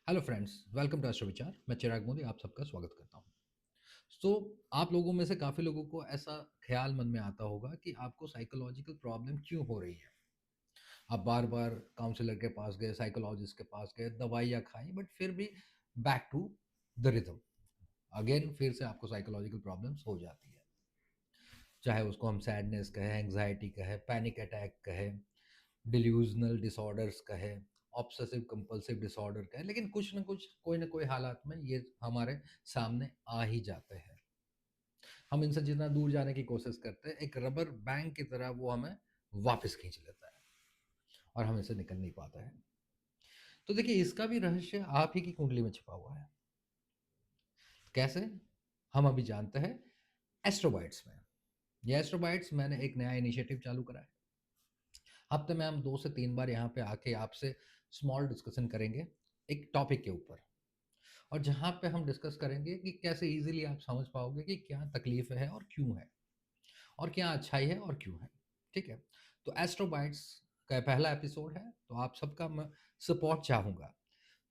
Hello friends, welcome to astro Vichar. मैं चिराग मोदी आप सबका स्वागत करता हूँ। सो आप लोगों में से काफ़ी लोगों को ऐसा ख्याल मन में आता होगा कि आपको साइकोलॉजिकल प्रॉब्लम क्यों हो रही है। आप बार-बार काउंसलर के पास गए, साइकोलॉजिस्ट के पास गए, दवाइयाँ खाई बट फिर भी back to the rhythm. Again फिर से आपको साइकोलॉजिकल प्रॉब्लम्स हो जाती है। चाहे उसको हम सैडनेस कहें, एंग्ज़ायटी कहें, पैनिक अटैक कहें, डिल्यूज़नल डिसऑर्डर्स कहें, ऑब्सेसिव कंपल्सिव डिसऑर्डर कहें, लेकिन कुछ न कुछ, कोई न कोई हालात में ये हमारे सामने आ ही जाते हैं। हम इनसे जितना दूर जाने की कोशिश करते हैं, एक रबर बैंड की तरह वो हमें वापस खींच लेता है और हम इससे निकल नहीं पाते हैं। तो देखिए, इसका भी रहस्य आप ही की कुंडली में छिपा हुआ है। कैसे? हम अभी जानते हैं एस्ट्रोबाइट्स में। ये एस्ट्रोबाइट्स मैंने एक नया इनिशिएटिव चालू करा है। हफ्ते में हम 2 से 3 बार यहाँ पे आके आपसे स्मॉल डिस्कशन करेंगे, एक टॉपिक के ऊपर। और जहाँ पे हम डिस्कस करेंगे कि कैसे ईज़िली आप समझ पाओगे कि क्या तकलीफ़ है और क्यों है, और क्या अच्छाई है और क्यों है, ठीक है? तो एस्ट्रोबाइट्स का पहला एपिसोड है, तो आप सबका मैं सपोर्ट चाहूँगा।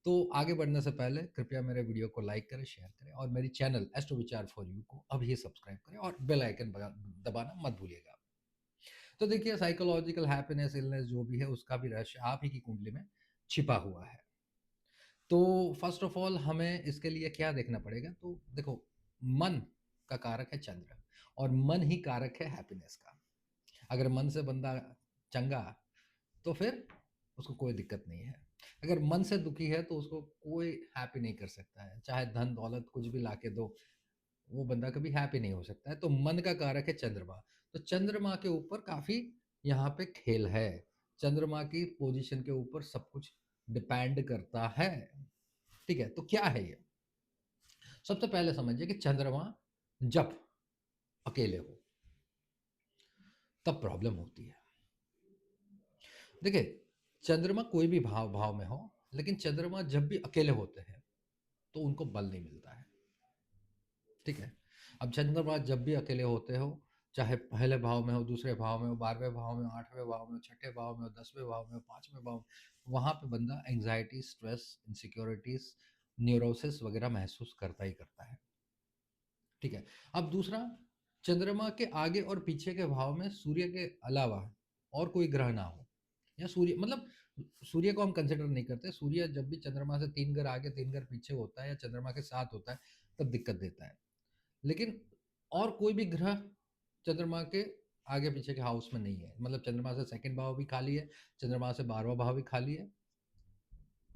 तो आगे बढ़ने से पहले कृपया मेरे वीडियो को लाइक करें, शेयर करें और मेरी चैनल एस्ट्रो विचार फॉर यू को अभी सब्सक्राइब करें और बेल आइकन दबाना मत भूलिएगा। तो देखिए, साइकोलॉजिकल हैप्पीनेस, इलनेस जो भी है, उसका भी रहस्य आप ही की कुंडली में छिपा हुआ है। तो फर्स्ट ऑफ ऑल हमें इसके लिए क्या देखना पड़ेगा? तो देखो, मन का कारक है चंद्र और मन ही कारक है हैप्पीनेस का। अगर मन से बंदा चंगा, तो फिर उसको कोई दिक्कत नहीं है। अगर मन से दुखी है, तो उसको कोई हैप्पी नहीं कर सकता है। चाहे धन-दौलत कुछ भी लाके दो, वो बंदा कभी हैप्पी नहीं हो सकता है। तो मन का कारक है चंद्रमा। तो चंद्रमा के ऊपर काफ़ी यहाँ पे खेल है। चंद्रमा की पोज़ीशन के ऊपर सब कुछ डिपेंड करता है। ठीक है? तो क्या है ये? सबसे पहले समझिए कि चंद्रमा जब अकेले हो, तब प्रॉब्लम होती है। देखिए, चंद्रमा कोई भी भाव में हो, लेकिन चंद्रमा जब भी अकेले होते हैं, तो उनको बल नहीं मिलता है। ठीक है? अब चंद्रमा जब भी अकेले होते हो, चाहे पहले भाव में हो, दूसरे भाव में हो, 12वें भाव में हो, 8वें भाव में हो, छठे भाव में हो, 10वें भाव में हो, 5वें भाव में, वहाँ पे बंदा एंग्ज़ायटी, स्ट्रेस, इनसिक्योरिटीज़, न्यूरोसिस वगैरह महसूस करता ही करता है। ठीक है? अब दूसरा, चंद्रमा के आगे और पीछे के भाव में सूर्य के अलावा और कोई ग्रह ना हो, या सूर्य मतलब सूर्य को हम कंसिडर नहीं करते। सूर्य जब भी चंद्रमा से 3 घर आगे 3 घर पीछे होता है या चंद्रमा के साथ होता है, तब दिक्कत देता है। लेकिन और कोई भी ग्रह चंद्रमा के आगे पीछे के हाउस में नहीं है। मतलब चंद्रमा से सेकंड भाव भी खाली है, चंद्रमा से 12वां भाव भी खाली है,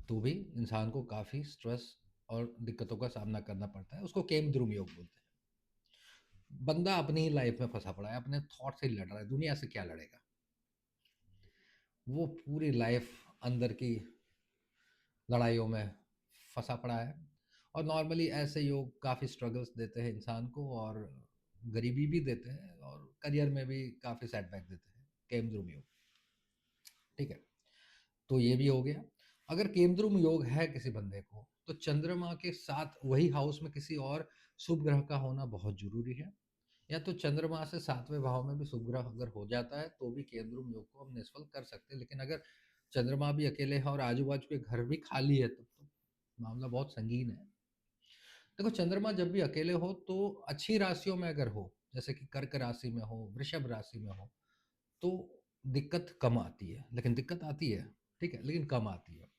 तो भी इंसान को काफ़ी स्ट्रेस और दिक्कतों का सामना करना पड़ता है। उसको केमद्रुम योग बोलते हैं। बंदा अपनी ही लाइफ में फँसा पड़ा है, अपने थॉट से ही लड़ रहा है, दुनिया से क्या लड़ेगा? वो पूरी लाइफ अंदर की लड़ाइयों में फँसा पड़ा है। और नॉर्मली ऐसे योग काफ़ी स्ट्रगल्स देते हैं इंसान को, और गरीबी भी देते हैं और करियर में भी काफ़ी सेटबैक देते हैं, केमद्रुम योग, ठीक है? तो ये भी हो गया। अगर केमद्रुम योग है किसी बंदे को, तो चंद्रमा के साथ वही हाउस में किसी और शुभ ग्रह का होना बहुत ज़रूरी है। या तो चंद्रमा से 7वें भाव में भी शुभ ग्रह अगर हो जाता है, तो भी केंद्रुम योग को हम निष्फल कर सकते हैं। लेकिन अगर चंद्रमा भी अकेले है और आजू-बाजू के घर भी खाली है, तब तो मामला बहुत संगीन है। देखो, चंद्रमा जब भी अकेले हो, तो अच्छी राशियों में अगर हो, जैसे कि कर्क राशि में हो, वृषभ राशि में हो, तो दिक्कत कम आती है। लेकिन दिक्कत आती है, ठीक है? लेकिन कम आती है।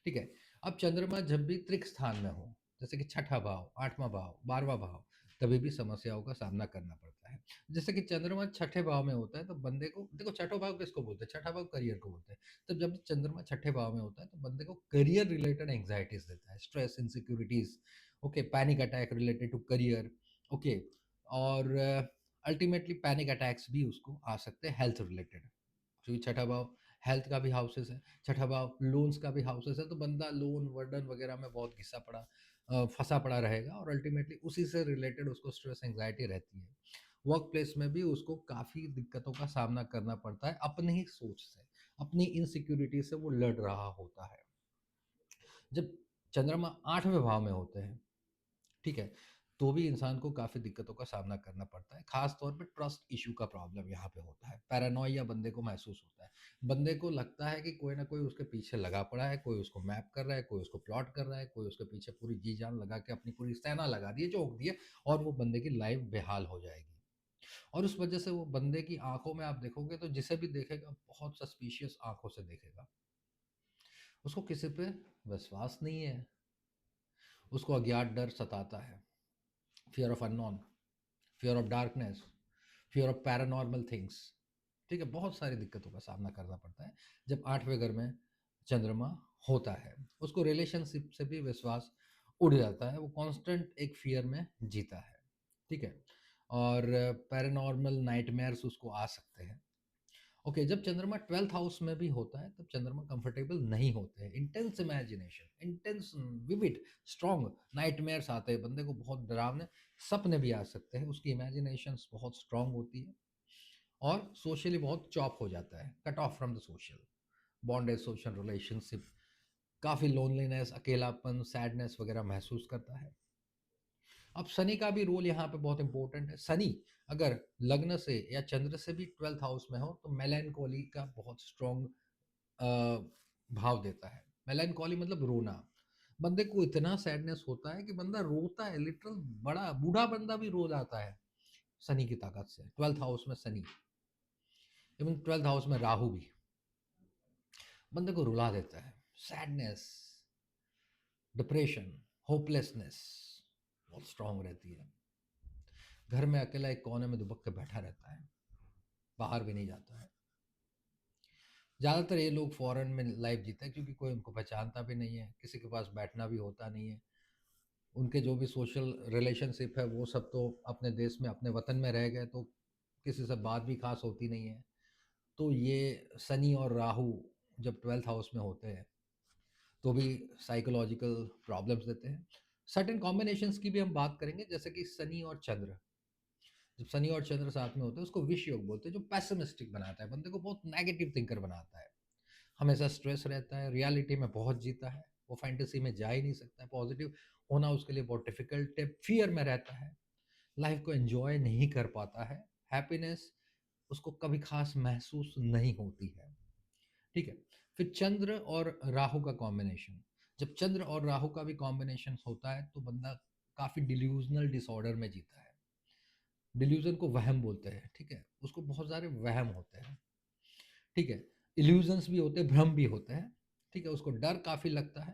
ठीक है? अब चंद्रमा जब भी त्रिक स्थान में हो, जैसे कि छठा भाव, 8वां भाव, 12वां भाव, तभी भी समस्याओं का सामना करना पड़ता है। जैसे कि चंद्रमा छठे भाव में होता है, तो बंदे को देखो, छठा भाव किसको बोलते हैं? छठा भाव करियर को बोलते हैं। तो जब चंद्रमा छठे भाव में होता है, तो बंदे को करियर रिलेटेड एंग्जाइटीज़ देता है, stress, insecurities, okay, panic attack related to career, okay, और अल्टीमेटली पैनिक अटैक्स भी उसको आ सकते हैं हेल्थ रिलेटेड। क्योंकि छठा भाव हेल्थ का भी हाउसेस है, छठा भाव लोन्स का भी हाउसेस है, तो बंदा लोन वर्डन वगैरह में बहुत घिसा पड़ा फंसा पड़ा रहेगा, और अल्टीमेटली उसी से रिलेटेड उसको स्ट्रेस एंग्जाइटी रहती है। वर्क प्लेस में भी उसको काफ़ी दिक्कतों का सामना करना पड़ता है, अपनी ही सोच से, अपनी इनसिक्योरिटी से वो लड़ रहा होता है। जब चंद्रमा 8वें भाव में होते हैं, ठीक है, तो भी इंसान को काफ़ी दिक्कतों का सामना करना पड़ता है। ख़ास तौर पे ट्रस्ट इश्यू का प्रॉब्लम यहाँ पे होता है। पैरानोइया बंदे को महसूस होता है। बंदे को लगता है कि कोई ना कोई उसके पीछे लगा पड़ा है, कोई उसको मैप कर रहा है, कोई उसको प्लॉट कर रहा है, कोई उसके पीछे पूरी जी-जान लगा के अपनी पूरी सेना लगा दी है, झोंक दी है और वो बंदे की लाइफ़ बेहाल हो जाएगी। और उस वजह से वो बंदे की आँखों में आप देखोगे तो जिसे भी देखेगा बहुत सस्पिशियस आँखों से देखेगा। उसको किसी पे विश्वास नहीं है। उसको अज्ञात डर सताता है। Fear of unknown, fear of darkness, fear of paranormal things. ठीक है? बहुत सारी दिक्कतों का सामना करना पड़ता है जब 8वें घर में चंद्रमा होता है। उसको रिलेशनशिप से भी विश्वास उड़ जाता है। वो कांस्टेंट एक फ़ियर में जीता है। ठीक है? और पैरानॉर्मल नाइटमेयर्स उसको आ सकते हैं। ओके, जब चंद्रमा 12th हाउस में भी होता है तब चंद्रमा कंफर्टेबल नहीं होते हैं। Intense imagination, intense vivid strong nightmares आते हैं। बंदे को बहुत डरावने सपने भी आ सकते हैं। उसकी इमेजिनेशंस बहुत स्ट्रॉन्ग होती है और सोशली बहुत चॉप हो जाता है, cut off from the social bonded social relationship. काफ़ी लोनलीनेस, अकेलापन, सैडनेस वगैरह महसूस करता है। अब शनि का भी रोल यहाँ पे बहुत इंपॉर्टेंट है। शनि अगर लग्न से या चंद्र से भी 12th हाउस में हो तो मेलैंकोली का बहुत स्ट्रॉन्ग भाव देता है। मेलैंकोली मतलब रोना। बंदे को इतना सैडनेस होता है कि बंदा रोता है, लिटरल बड़ा बूढ़ा बंदा भी रो जाता है शनि की ताकत से। 12th हाउस में शनि, इवन 12th हाउस में राहु भी बंदे को रुला देता है। सैडनेस, डिप्रेशन, होपलेसनेस बहुत स्ट्रांग रहती है। घर में अकेला एक कोने में दुबक के बैठा रहता है, बाहर भी नहीं जाता है। ज़्यादातर ये लोग फॉरेन में लाइफ जीते हैं क्योंकि कोई उनको पहचानता भी नहीं है, किसी के पास बैठना भी होता नहीं है। उनके जो भी सोशल रिलेशनशिप है वो सब तो अपने देश में, अपने वतन में रह गए, तो किसी से बात भी खास होती नहीं है। तो ये शनि और राहु जब 12th हाउस में होते हैं तो भी साइकोलॉजिकल प्रॉब्लम्स देते हैं। सर्टेन कॉम्बिनेशंस की भी हम बात करेंगे, जैसे कि शनि और चंद्र। जब शनि और चंद्र साथ में होते हैं उसको विष योग बोलते हैं, जो पैसिमिस्टिक बनाता है, बंदे को बहुत नेगेटिव थिंकर बनाता है। हमेशा स्ट्रेस रहता है, रियलिटी में बहुत जीता है, वो फैंटेसी में जा ही नहीं सकता है। पॉजिटिव होना उसके लिए बहुत डिफिकल्ट है, फियर में रहता है, लाइफ को एंजॉय नहीं कर पाता है, हैप्पीनेस उसको कभी खास महसूस नहीं होती है। ठीक है? फिर चंद्र और राहु का कॉम्बिनेशन, जब चंद्र और राहु का भी कॉम्बिनेशन होता है तो बंदा काफ़ी डिल्यूजनल डिसऑर्डर में जीता है। डिल्यूजन को वहम बोलते हैं। ठीक है? उसको बहुत सारे वहम होते हैं। ठीक है? इल्यूजन्स भी होते हैं, भ्रम भी होते हैं। ठीक है? उसको डर काफ़ी लगता है।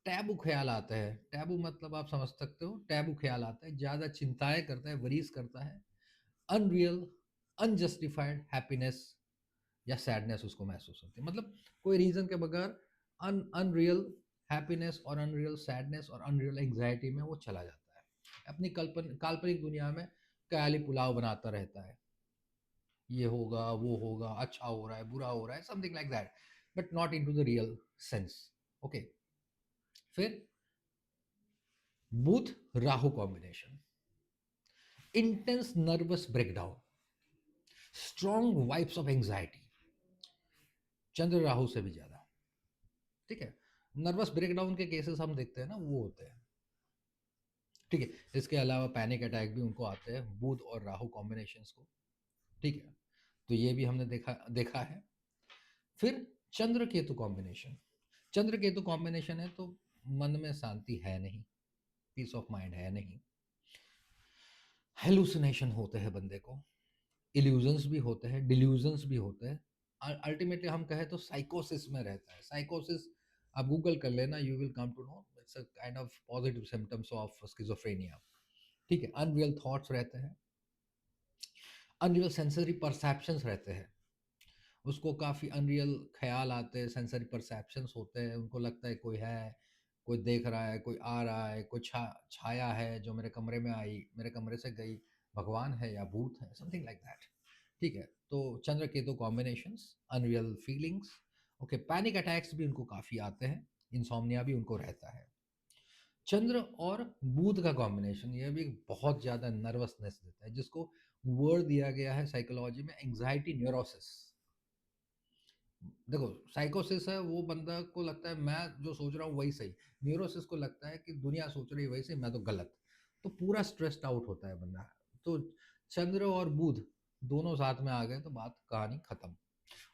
टैबू ख्याल आते हैं। टैबू मतलब आप समझ सकते हो, टैबू ख्याल आता है, ज़्यादा चिंताएं करता है, वरीज करता है। अनरियल, अनजस्टिफाइड हैप्पीनेस या सैडनेस उसको महसूस होती है। मतलब कोई रीज़न के बगैर अनरियल हैप्पीनेस और अनरियल सैडनेस और अनरियल एंग्जाइटी में वो चला जाता है। अपनी काल्पनिक दुनिया में ख्याली पुलाव बनाता रहता है। ये होगा, वो होगा, अच्छा हो रहा है, बुरा हो रहा है, something like that, but not into the real sense. Okay, फिर Budh Rahu combination, intense nervous breakdown, strong vibes of anxiety, Chandra Rahu से भी ज्यादा। ठीक है? नर्वस ब्रेकडाउन के केसेस हम देखते हैं ना, वो होते हैं। ठीक है? इसके अलावा पैनिक अटैक भी उनको आते हैं बुध और राहु कॉम्बिनेशंस को। ठीक है? तो ये भी हमने देखा देखा है। फिर चंद्र केतु कॉम्बिनेशन, चंद्र केतु कॉम्बिनेशन है तो मन में शांति है नहीं, पीस ऑफ माइंड है नहीं, हेलुसिनेशन होते हैं बंदे को, इल्यूजन्स भी होते हैं, डिल्यूजन्स भी होते हैं। अल्टीमेटली हम कहें तो साइकोसिस में रहता है। साइकोसिस आप गूगल कर लेना, you will come to know it's a kind of positive symptoms of schizophrenia. ठीक है? अनरियल थॉट्स रहते हैं, अनरियल सेंसरी परसेप्शंस रहते हैं। उसको काफ़ी अनरियल ख्याल आते हैं, सेंसरी परसेप्शंस होते हैं। उनको लगता है कोई देख रहा है, कोई आ रहा है, कोई छाया है जो मेरे कमरे में आई, मेरे कमरे से गई, भगवान है या भूत है, समथिंग लाइक दैट। ठीक है? तो Chandra Ketu combinations, unreal feelings. Okay, panic attacks भी उनको काफ़ी आते हैं, इंसोम्निया भी उनको रहता है। चंद्र और बुध का कॉम्बिनेशन ये भी बहुत ज़्यादा नर्वसनेस देता है, जिसको वर्ड दिया गया है साइकोलॉजी में एंग्जाइटी न्यूरोसिस। देखो, साइकोसिस है वो बंदा को लगता है मैं जो सोच रहा हूँ वही सही, न्यूरोसिस को लगता है कि दुनिया सोच रही है वही सही, मैं तो गलत। तो पूरा स्ट्रेस्ड आउट होता है बंदा। तो चंद्र और बुध दोनों साथ में आ गए तो बात कहानी खत्म।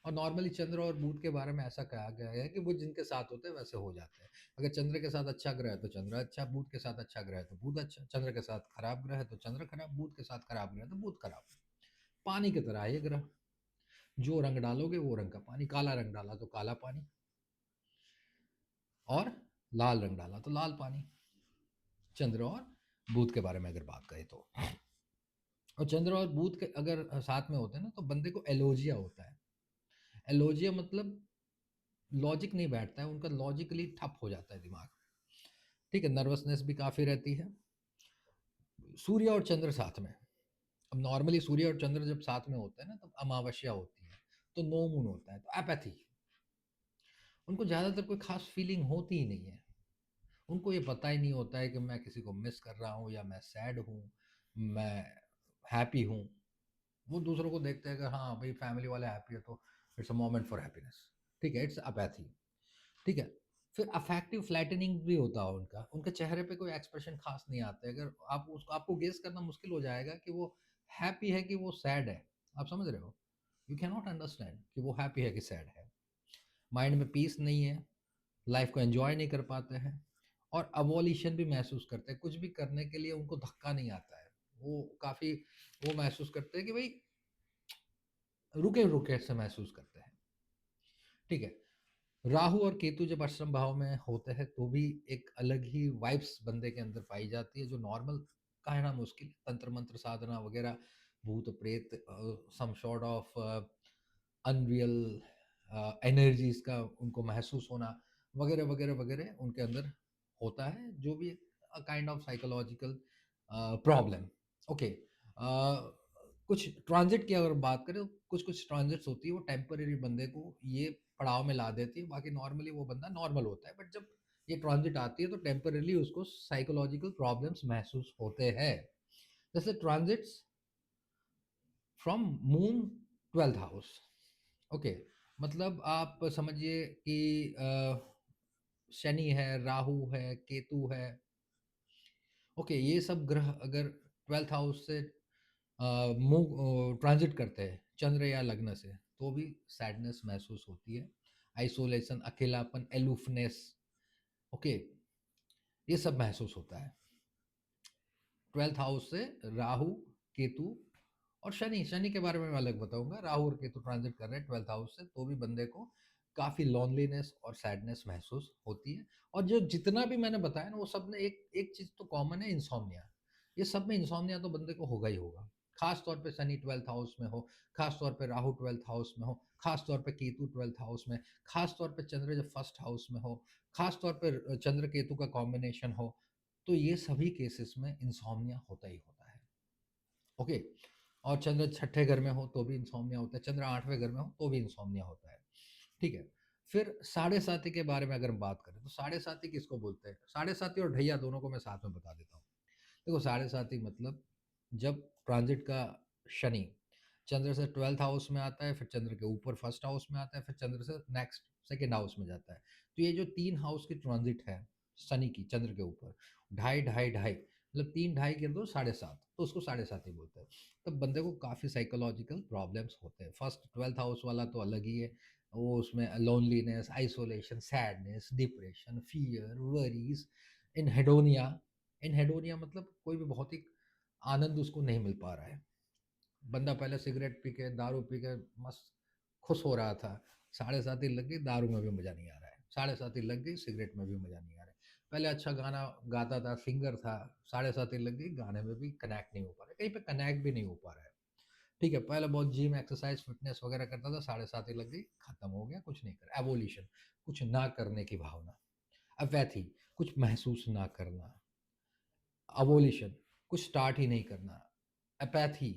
और नॉर्मली चंद्र और बुध के बारे में ऐसा कहा गया है कि वो जिनके साथ होते हैं वैसे हो जाते हैं। अगर चंद्र के साथ अच्छा ग्रह है तो चंद्र अच्छा, बुध के साथ अच्छा ग्रह है तो बुध अच्छा, चंद्र के साथ खराब ग्रह है तो चंद्र खराब, बुध के साथ खराब ग्रह है तो बुध खराब। पानी की तरह है ये ग्रह, जो रंग डालोगे वो रंग का पानी, काला रंग डाला तो काला पानी, और लाल रंग डाला तो लाल पानी। चंद्र और बुध के बारे में अगर बात करें तो, और चंद्र और बुध के अगर साथ में होते हैं ना तो बंदे को एलोजिया होता है। एलोजिया मतलब लॉजिक नहीं बैठता है उनका, लॉजिकली ठप हो जाता है दिमाग। ठीक है, नर्वसनेस भी काफ़ी रहती है। सूर्य और चंद्र साथ में, अब नॉर्मली सूर्य और चंद्र जब साथ में होते हैं ना तब अमावस्या होती है, तो नो मून होता है, तो एपैथी। उनको ज़्यादातर कोई खास फीलिंग होती ही नहीं है। उनको ये पता ही नहीं होता है कि मैं किसी को मिस कर रहा हूँ या मैं सैड हूँ, मैं हैप्पी हूँ। वो दूसरों को देखते हैं कि हाँ भाई फैमिली वाले हैप्पी है तो it's a moment for happiness. ठीक है, इट्स अपैथी। ठीक है, फिर अफेक्टिव फ्लैटनिंग भी होता है उनका, उनके चेहरे पे कोई एक्सप्रेशन खास नहीं आते। अगर आप उसको, आपको गेस करना मुश्किल हो जाएगा कि वो हैप्पी है कि वो सैड है। आप समझ रहे हो? यू कैन नॉट अंडरस्टैंड कि वो हैप्पी है कि सैड है। माइंड में पीस नहीं है, लाइफ को एंजॉय नहीं कर पाते हैं, और अवोल्यूशन भी महसूस करते हैं। कुछ भी करने के लिए उनको धक्का नहीं आता है, वो काफ़ी वो महसूस करते हैं कि भाई रुके रुके से महसूस करते हैं। ठीक है, राहु और केतु जब अष्टम भाव में होते हैं तो भी एक अलग ही वाइब्स बंदे के अंदर पाई जाती है, जो नॉर्मल कहना मुश्किल, तंत्र मंत्र साधना वगैरह, भूत प्रेत, some sort of unreal energies का उनको महसूस होना, वगैरह वगैरह वगैरह उनके अंदर होता है, जो भी kind of psychological problem. Okay, कुछ ट्रांजिट की अगर बात करें, कुछ कुछ ट्रांजिट्स होती है वो टेम्परेरी बंदे को ये पड़ाव में ला देती है, बाकी नॉर्मली वो बंदा नॉर्मल होता है। बट जब ये ट्रांजिट आती है तो टेम्परेली उसको साइकोलॉजिकल प्रॉब्लम्स महसूस होते हैं। जैसे transits from moon 12th house. Okay, मतलब आप समझिए कि शनि है, राहु है, केतु है। ओके, ये सब ग्रह अगर 12th हाउस से मूव ट्रांजिट करते हैं चंद्र या लग्न से, तो भी सैडनेस महसूस होती है, आइसोलेशन, अकेलापन, एलूफनेस। ओके, ये सब महसूस होता है। 12th हाउस से राहु, केतु और शनि, शनि के बारे में मैं अलग बताऊंगा। राहु और केतु ट्रांजिट कर रहे हैं 12th हाउस से, तो भी बंदे को काफ़ी लॉनलीनेस और सैडनेस महसूस होती है। और जो जितना भी मैंने बताया ना वो सब ने एक एक चीज़ तो कॉमन है, इंसोम्निया। ये सब में इंसोम्निया तो बंदे को होगा ही होगा। खास तौर पे शनि 12th हाउस में हो, खास तौर पे राहु 12th हाउस में हो, खास तौर पे केतु 12th हाउस में, खास तौर पे चंद्र जब फर्स्ट हाउस में हो, खास तौर पे चंद्र केतु का कॉम्बिनेशन हो, तो ये सभी केसेस में इंसोम्निया होता ही होता है। ओके, और चंद्र छठे घर में हो तो भी इंसोम्निया होता है, चंद्र आठवें घर में हो तो भी इंसोम्निया होता है। ठीक है, फिर साढ़े साथी के बारे में अगर हम बात करें तो साढ़े साथी किसको बोलते हैं? साढ़े साथी और ढैया दोनों को मैं साथ में बता देता हूँ। देखो, साढ़े साथी मतलब जब ट्रांजिट का शनि चंद्र से 12th हाउस में आता है, फिर चंद्र के ऊपर फर्स्ट हाउस में आता है, फिर चंद्र से नेक्स्ट सेकेंड हाउस में जाता है, तो ये जो 3 हाउस की ट्रांजिट है शनि की चंद्र के ऊपर, ढाई ढाई ढाई मतलब 3 ढाई कर दो 7.5, तो उसको साढ़े साथी बोलते हैं। तब बंदे को काफ़ी साइकोलॉजिकल प्रॉब्लम्स होते हैं। फर्स्ट 12th हाउस वाला तो अलग ही है, वो उसमें loneliness, isolation, sadness, depression, fear, worries, anhedonia. Anhedonia मतलब कोई भी भौतिक आनंद उसको नहीं मिल पा रहा है। बंदा पहले सिगरेट पी के, दारू पी के मस्त खुश हो रहा था, साढ़े साथी लग गई, दारू में भी मज़ा नहीं आ रहा है, साढ़े साथी लग गई, सिगरेट में भी मज़ा नहीं आ रहा है। पहले अच्छा गाना गाता था, सिंगर था, साढ़े साथी लग गई, गाने में भी कनेक्ट नहीं हो पा रहा है, कहीं पे कनेक्ट भी नहीं हो पा रहा है। ठीक है, पहले बहुत जिम, एक्सरसाइज, फिटनेस वगैरह करता था, साढ़े साथी लग गई, खत्म हो गया, कुछ नहीं कर, एवोल्यूशन, कुछ ना करने की भावना, अपैथी, कुछ महसूस ना करना, अवोल्यूशन, कुछ स्टार्ट ही नहीं करना, अपैथी,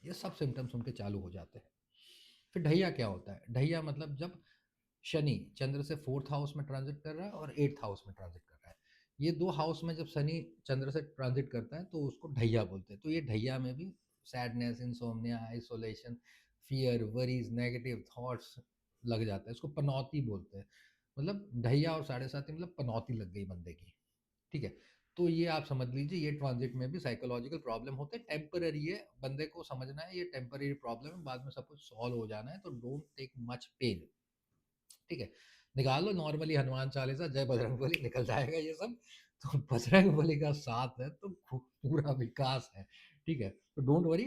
ये सब सिम्टम्स उनके चालू हो जाते हैं। फिर ढैया क्या होता है? ढैया मतलब जब शनि चंद्र से 4th हाउस में ट्रांजिट कर रहा है और 8th हाउस में ट्रांजिट कर रहा है, ये 2 हाउस में जब शनि चंद्र से ट्रांजिट करता है तो उसको ढैया बोलते हैं। तो ये ढैया में भी sadness, insomnia, isolation, fear, worries, negative thoughts लग जाता है। इसको पनौती बोलते हैं। मतलब ढैया और साढ़े साती मतलब पनौती लग गई बंदे की। ठीक है? तो ये आप समझ लीजिए, ये ट्रांजिट में भी साइकोलॉजिकल प्रॉब्लम होते हैं, टेम्पररी है, बंदे को समझना है ये टेम्पररी प्रॉब्लम है, बाद में सब कुछ सॉल्व हो जाना है, तो डोंट टेक मच पेन। ठीक है? निकाल लो नॉर्मली हनुमान चालीसा, जय बजरंगबली, निकल जाएगा ये सब। तो बजरंगबली का साथ है तो पूरा विकास है। ठीक है? तो डोंट वरी।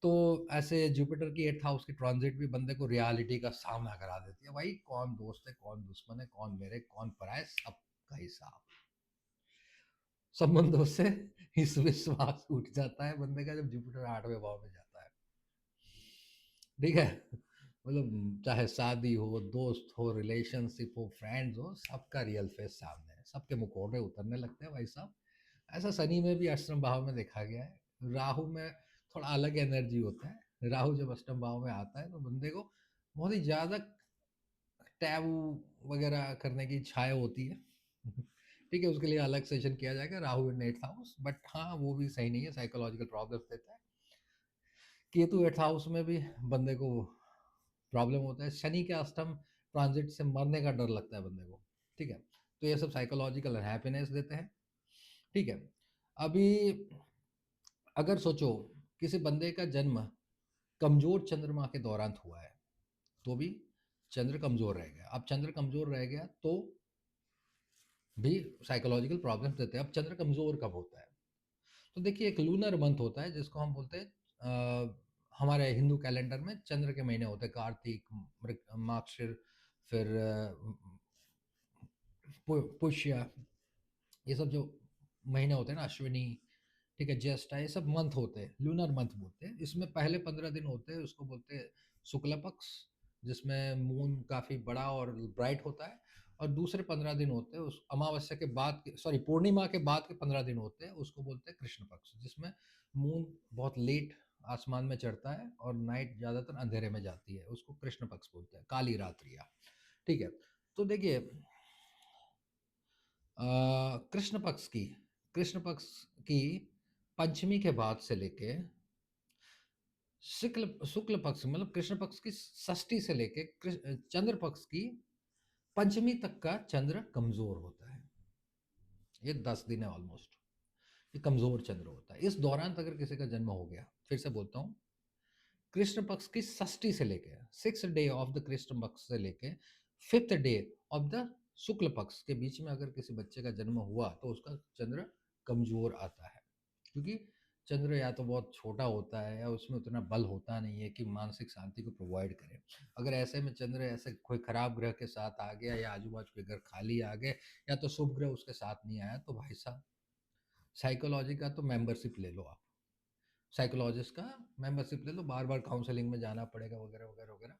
तो ऐसे जुपिटर की 8th हाउस की ट्रांजिट भी बंदे को रियलिटी का सामना करा देती है। भाई कौन दोस्त है, कौन दुश्मन है, कौन मेरे, कौन पराया, सबका हिसाब। संबंधों से इस विश्वास उठ जाता है बंदे का जब जुपिटर 8वें भाव में जाता है। ठीक है? मतलब चाहे शादी हो, दोस्त हो, रिलेशनशिप हो, फ्रेंड्स हो, सबका रियल फेस सामने है, सबके मुखौटे उतरने लगते हैं भाई साहब। ऐसा शनि में भी अष्टम भाव में देखा गया है। राहु में थोड़ा अलग एनर्जी होता है। राहु जब अष्टम भाव में आता है तो बंदे को बहुत ही ज़्यादा टैबू वगैरह करने की इच्छाएं होती है। ठीक है, उसके लिए अलग सेशन किया जाएगा, राहु इन 8th हाउस। बट हाँ, वो भी सही नहीं है, साइकोलॉजिकल प्रॉब्लम्स देता है। केतु 8th हाउस में भी बंदे को प्रॉब्लम होता है। शनि के अष्टम ट्रांजिट से मरने का डर लगता है बंदे को। ठीक है? तो ये सब साइकोलॉजिकल हैप्पीनेस देते हैं। ठीक है? अभी अगर सोचो किसी बंदे का जन्म कमजोर चंद्रमा के दौरान हुआ है, तो भी चंद्र कमजोर रह गया। अब चंद्र कमजोर रह गया तो भी साइकोलॉजिकल प्रॉब्लम देते हैं। अब चंद्र कमजोर कब होता है? तो देखिए, एक लूनर मंथ होता है जिसको हम बोलते हैं, हमारे हिंदू कैलेंडर में चंद्र के महीने होते हैं, कार्तिक, मार्गशीर, फिर पुष्य, ये सब जो महीने होते हैं ना, अश्विनी, ठीक है, ज्येष्ठ, ये सब मंथ होते हैं, लूनर मंथ बोलते हैं। इसमें पहले 15 दिन होते हैं, उसको बोलते हैं शुक्ल पक्ष, जिसमें मून काफ़ी बड़ा और ब्राइट होता है। और दूसरे 15 दिन होते हैं उस अमावस्या के बाद के, सॉरी, पूर्णिमा के बाद के 15 दिन होते हैं, उसको बोलते हैं कृष्ण पक्ष, जिसमें मून बहुत लेट आसमान में चढ़ता है और नाइट ज़्यादातर अंधेरे में जाती है, उसको कृष्ण पक्ष बोलते हैं, काली रात्रियाँ। ठीक है? तो देखिए, कृष्ण पक्ष की कृष्ण पक्ष की पंचमी के बाद से लेके शुक्ल शुक्ल पक्ष, मतलब कृष्ण पक्ष की षष्ठी से लेके चंद्र पक्ष की पंचमी तक का चंद्र कमजोर होता है। ये 10 दिन है ऑलमोस्ट, ये कमजोर चंद्र होता है। इस दौरान अगर किसी का जन्म हो गया, फिर से बोलता हूँ, कृष्ण पक्ष की षष्ठी से लेके 6th day of the Krishna पक्ष से लेके 5th डे ऑफ द शुक्ल पक्ष के बीच में अगर किसी बच्चे का जन्म हुआ तो उसका चंद्र कमजोर आता है। क्योंकि चंद्र या तो बहुत छोटा होता है या उसमें उतना बल होता नहीं है कि मानसिक शांति को प्रोवाइड करे। अगर ऐसे में चंद्र ऐसे कोई खराब ग्रह के साथ आ गया या आजू बाजू के घर खाली आ गए या तो शुभ ग्रह उसके साथ नहीं आया, तो भाई साहब साइकोलॉजी का तो मेंबरशिप ले लो आप, साइकोलॉजिस्ट का मेंबरशिप ले लो, बार बार काउंसलिंग में जाना पड़ेगा वगैरह वगैरह वगैरह।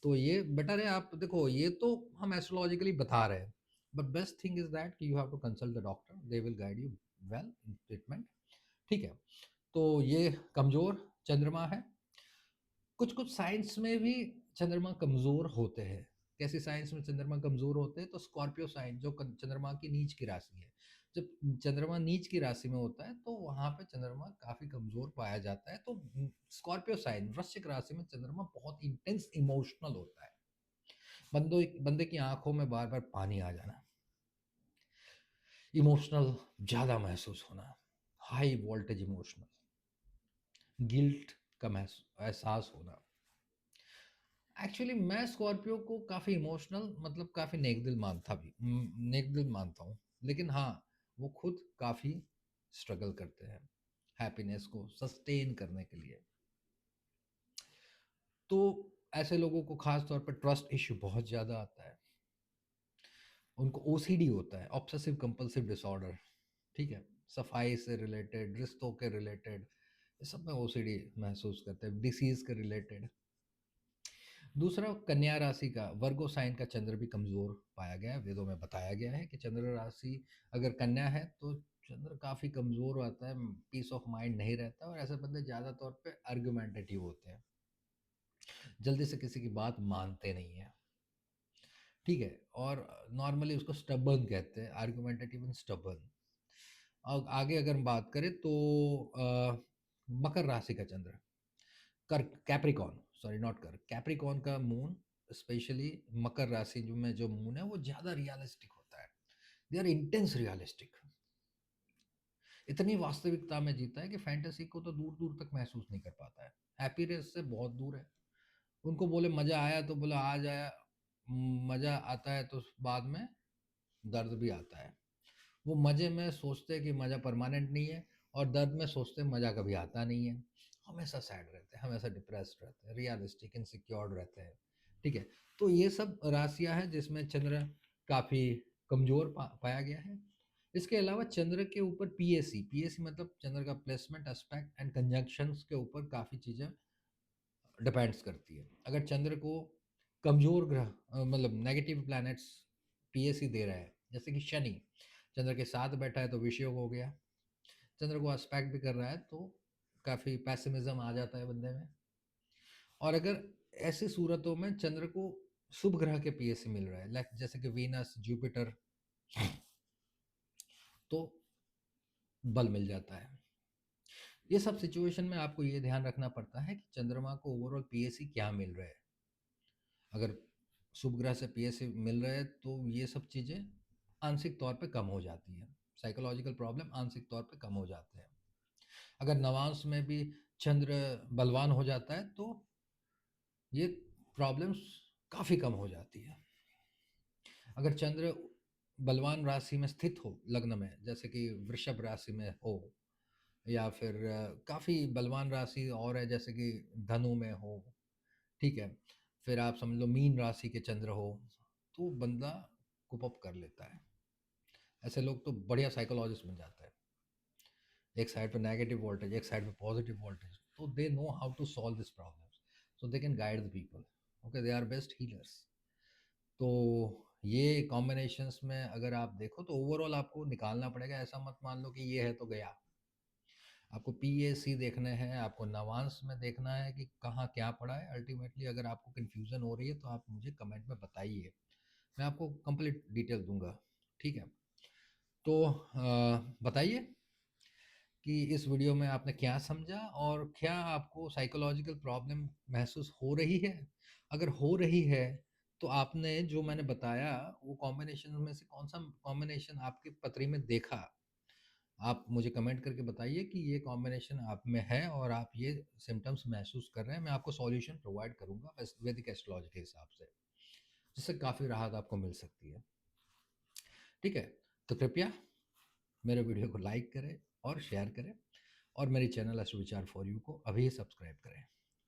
तो ये बेटर है। आप देखो, ये तो हम एस्ट्रोलॉजिकली बता रहे हैं, but best thing is that कि you have to consult the doctor, they will guide you well in treatment. ठीक है? तो ये कमजोर चंद्रमा है। कुछ कुछ साइंस में भी चंद्रमा कमजोर होते हैं। कैसी साइंस में चंद्रमा कमजोर होते हैं? तो स्कॉर्पियो साइन, जो चंद्रमा की नीच की राशि है, जब चंद्रमा नीच की राशि में होता है तो वहां पे चंद्रमा काफी कमजोर पाया जाता है। तो स्कॉर्पियो साइन, वृश्चिक राशि में चंद्रमा बहुत इंटेंस इमोशनल होता है। बंदे की आंखों में बार बार पानी आ जाना, इमोशनल ज्यादा महसूस होना, हाई वोल्टेज इमोशनल, गिल्ट का एहसास होना। एक्चुअली मैं स्कॉर्पियो को काफ़ी इमोशनल, मतलब काफ़ी नेक दिल मानता हूँ। लेकिन हाँ, वो खुद काफ़ी स्ट्रगल करते हैं हैप्पीनेस को सस्टेन करने के लिए। तो ऐसे लोगों को खास तौर पर ट्रस्ट इश्यू बहुत ज़्यादा आता है। उनको ओसीडी होता है, ऑब्सेसिव कंपल्सिव डिसऑर्डर। ठीक है? सफाई से रिलेटेड, रिश्तों के रिलेटेड, ये सब में ओसीडी महसूस करते हैं, डिसीज के रिलेटेड। दूसरा, कन्या राशि का, वर्गो साइन का चंद्र भी कमजोर पाया गया है। वेदों में बताया गया है कि चंद्र राशि अगर कन्या है तो चंद्र काफी कमजोर आता है, पीस ऑफ माइंड नहीं रहता, और ऐसे बंदे ज्यादा तौर पे आर्गुमेंटेटिव होते हैं, जल्दी से किसी की बात मानते नहीं है। ठीक है? और नॉर्मली उसको स्टबर्न कहते हैं, आर्गुमेंटेटिव एंड स्टबर्न। और आगे अगर हम बात करें तो मकर राशि का चंद्र, कर कैप्रिकॉन, सॉरी नॉट कर, कैप्रिकॉन का मून, स्पेशली मकर राशि जो में जो मून है वो ज़्यादा रियलिस्टिक होता है। They are intense realistic. इतनी वास्तविकता में जीता है कि फैंटेसी को तो दूर-दूर तक महसूस नहीं कर पाता है। हैप्पीनेस से बहुत दूर है। उनको बोले मज़ा आया तो बोला आज आया, मज़ा आता है तो बाद में दर्द भी आता है। वो मज़े में सोचते हैं कि मज़ा परमानेंट नहीं है और दर्द में सोचते हैं मज़ा कभी आता नहीं है। हमेशा सैड रहते हैं, हमेशा डिप्रेस्ड रहते हैं, रियलिस्टिक, इनसिक्योर्ड रहते हैं। ठीक है? तो ये सब राशियाँ हैं जिसमें चंद्र काफ़ी कमज़ोर पाया गया है। इसके अलावा चंद्र के ऊपर पीएसी, पीएसी मतलब चंद्र का प्लेसमेंट, एस्पेक्ट एंड कंजंक्शंस के ऊपर काफ़ी चीज़ें डिपेंड्स करती है। अगर चंद्र को कमज़ोर ग्रह मतलब नेगेटिव प्लैनेट्स पीएसी दे रहा है, जैसे कि शनि चंद्र के साथ बैठा है तो विषयोग हो गया। चंद्र को एस्पेक्ट भी कर रहा है तो काफ़ी पेसिमिज्म आ जाता है बंदे में। और अगर ऐसी सूरतों में चंद्र को शुभ ग्रह के पीएसी मिल रहा है, लाइक जैसे कि वीनस, जुपिटर, तो बल मिल जाता है। ये सब सिचुएशन में आपको ये ध्यान रखना पड़ता है कि चंद्रमा को ओवरऑल पीएसी क्या मिल रहा है। अगर शुभ ग्रह से पीएसी मिल रहे हैं तो ये सब चीज़ें आंशिक तौर पे कम हो जाती हैं। साइकोलॉजिकल प्रॉब्लम आंशिक तौर पे कम हो जाते हैं। अगर नवांश में भी चंद्र बलवान हो जाता है तो ये प्रॉब्लम्स काफ़ी कम हो जाती है। अगर चंद्र बलवान राशि में स्थित हो लग्न में, जैसे कि वृषभ राशि में हो या फिर काफ़ी बलवान राशि और है जैसे कि धनु में हो, ठीक है, फिर आप समझ लो मीन राशि के चंद्र हो, तो बंदा कुप अप कर लेता है। ऐसे लोग तो बढ़िया साइकोलॉजिस्ट बन जाता है। एक साइड पे नेगेटिव वोल्टेज, एक साइड पे पॉजिटिव वोल्टेज, तो they know how to solve this problems, so they can guide the people. Okay, they are best healers. तो ये कॉम्बिनेशंस में अगर आप देखो तो ओवरऑल आपको निकालना पड़ेगा। ऐसा मत मान लो कि ये है तो गया। आपको पीएसी देखने हैं, आपको नवांश में देखना है कि कहाँ क्या पड़ा है। अल्टीमेटली अगर आपको कन्फ्यूज़न हो रही है तो आप मुझे कमेंट में बताइए, मैं आपको कंप्लीट डिटेल दूंगा। ठीक है? तो बताइए कि इस वीडियो में आपने क्या समझा और क्या आपको साइकोलॉजिकल प्रॉब्लम महसूस हो रही है? अगर हो रही है तो आपने जो मैंने बताया वो कॉम्बिनेशन में से कौन सा कॉम्बिनेशन आपकी पत्री में देखा? आप मुझे कमेंट करके बताइए कि ये कॉम्बिनेशन आप में है और आप ये सिम्टम्स महसूस कर रहे हैं। मैं आपको सॉल्यूशन प्रोवाइड करूँगा वैदिक एस्ट्रोलॉजी के हिसाब से, जिससे काफ़ी राहत आपको मिल सकती है। ठीक है? तो कृपया मेरे वीडियो को लाइक करें और शेयर करें और मेरे चैनल एस्ट्रो विचार फॉर यू को अभी सब्सक्राइब करें।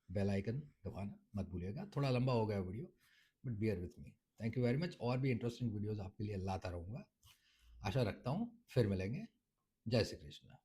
बेल आइकन दबाना मत भूलिएगा। थोड़ा लंबा हो गया video, but beer with me. Thank you very much. और भी इंटरेस्टिंग वीडियोज़ आपके लिए लाता रहूँगा। आशा रखता हूँ फिर मिलेंगे। जय श्री कृष्ण।